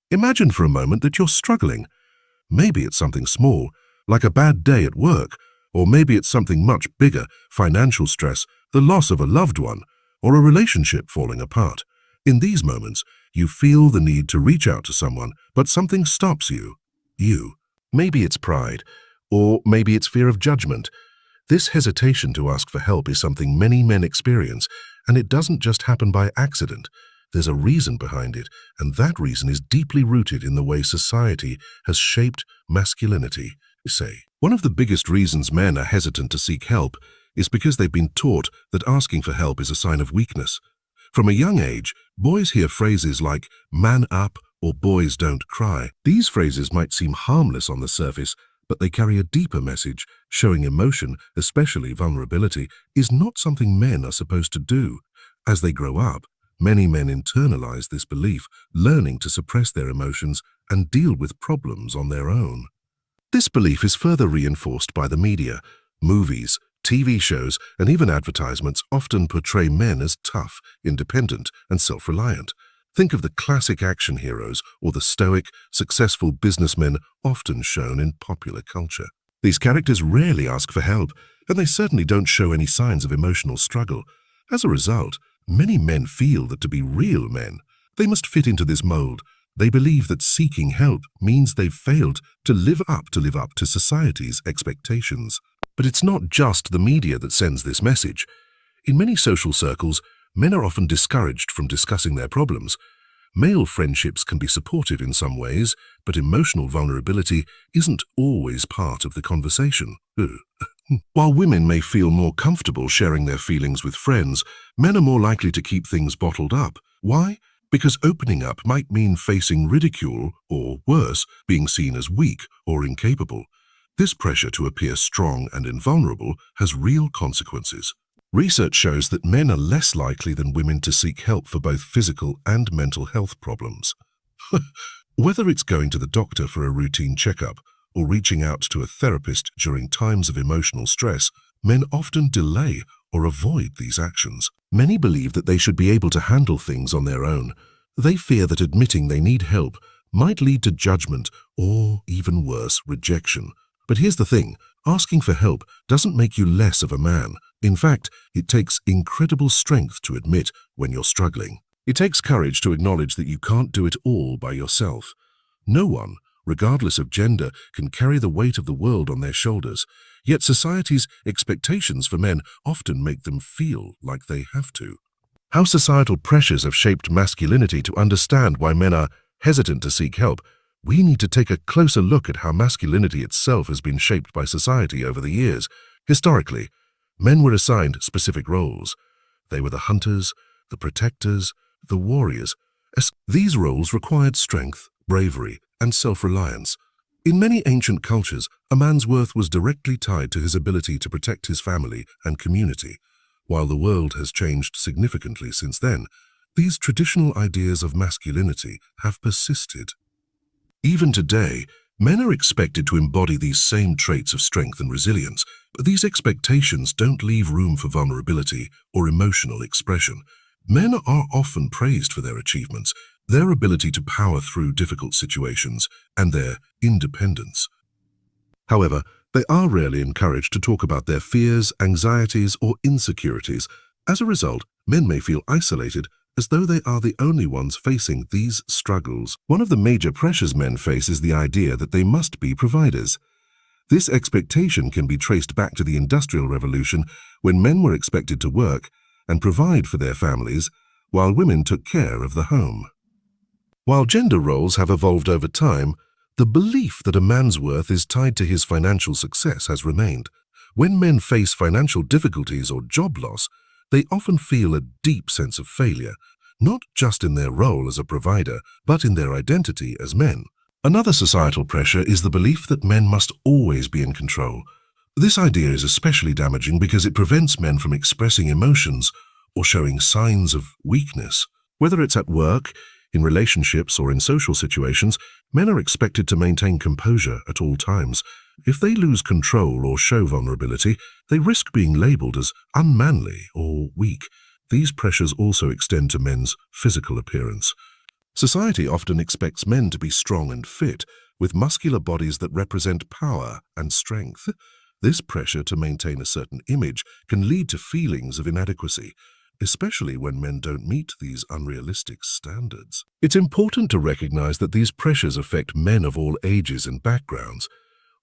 Imagine for a moment that you're struggling. Maybe it's something small, like a bad day at work, or maybe it's something much bigger, financial stress, the loss of a loved one, or a relationship falling apart. In these moments, you feel the need to reach out to someone, but something stops you. Maybe it's pride, or maybe it's fear of judgment. This hesitation to ask for help is something many men experience, and it doesn't just happen by accident. There's a reason behind it, and that reason is deeply rooted in the way society has shaped masculinity. One of the biggest reasons men are hesitant to seek help is because they've been taught that asking for help is a sign of weakness. From a young age, boys hear phrases like "man up" or "boys don't cry." These phrases might seem harmless on the surface, but they carry a deeper message. Showing emotion, especially vulnerability, is not something men are supposed to do. As they grow up, many men internalize this belief, learning to suppress their emotions and deal with problems on their own. This belief is further reinforced by the media. Movies, TV shows, and even advertisements often portray men as tough, independent, and self-reliant. Think of the classic action heroes or the stoic, successful businessmen often shown in popular culture. These characters rarely ask for help, and they certainly don't show any signs of emotional struggle. As a result, many men feel that to be real men, they must fit into this mold. They believe that seeking help means they've failed to live up to society's expectations. But it's not just the media that sends this message. In many social circles, men are often discouraged from discussing their problems. Male friendships can be supportive in some ways, but emotional vulnerability isn't always part of the conversation. While women may feel more comfortable sharing their feelings with friends, men are more likely to keep things bottled up. Why? Because opening up might mean facing ridicule, or worse, being seen as weak or incapable. This pressure to appear strong and invulnerable has real consequences. Research shows that men are less likely than women to seek help for both physical and mental health problems. Whether it's going to the doctor for a routine checkup or reaching out to a therapist during times of emotional stress, men often delay or avoid these actions. Many believe that they should be able to handle things on their own. They fear that admitting they need help might lead to judgment or, even worse, rejection. But here's the thing, asking for help doesn't make you less of a man. In fact, it takes incredible strength to admit when you're struggling. It takes courage to acknowledge that you can't do it all by yourself. No one, regardless of gender, can carry the weight of the world on their shoulders. Yet society's expectations for men often make them feel like they have to. How societal pressures have shaped masculinity. To understand why men are hesitant to seek help, we need to take a closer look at how masculinity itself has been shaped by society over the years. Historically, men were assigned specific roles. They were the hunters, the protectors, the warriors. These roles required strength, bravery, and self-reliance. In many ancient cultures, a man's worth was directly tied to his ability to protect his family and community. While the world has changed significantly since then, these traditional ideas of masculinity have persisted. Even today, men are expected to embody these same traits of strength and resilience, but these expectations don't leave room for vulnerability or emotional expression. Men are often praised for their achievements, their ability to power through difficult situations, and their independence. However, they are rarely encouraged to talk about their fears, anxieties, or insecurities. As a result, men may feel isolated, as though they are the only ones facing these struggles. One of the major pressures men face is the idea that they must be providers. This expectation can be traced back to the Industrial Revolution, when men were expected to work and provide for their families, while women took care of the home. While gender roles have evolved over time, the belief that a man's worth is tied to his financial success has remained. When men face financial difficulties or job loss, they often feel a deep sense of failure, not just in their role as a provider, but in their identity as men. Another societal pressure is the belief that men must always be in control. This idea is especially damaging because it prevents men from expressing emotions or showing signs of weakness. Whether it's at work, in relationships, or in social situations, men are expected to maintain composure at all times. If they lose control or show vulnerability, they risk being labeled as unmanly or weak. These pressures also extend to men's physical appearance. Society often expects men to be strong and fit, with muscular bodies that represent power and strength. This pressure to maintain a certain image can lead to feelings of inadequacy, especially when men don't meet these unrealistic standards. It's important to recognize that these pressures affect men of all ages and backgrounds.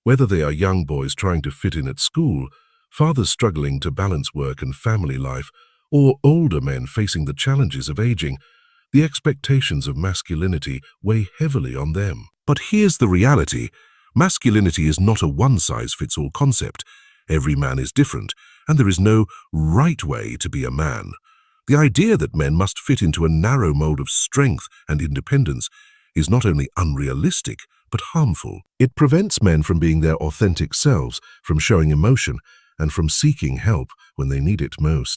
Whether they are young boys trying to fit in at school, fathers struggling to balance work and family life, or older men facing the challenges of aging, the expectations of masculinity weigh heavily on them. But here's the reality. Masculinity is not a one-size-fits-all concept. Every man is different, and there is no right way to be a man. The idea that men must fit into a narrow mold of strength and independence is not only unrealistic, but harmful. It prevents men from being their authentic selves, from showing emotion, and from seeking help when they need it most.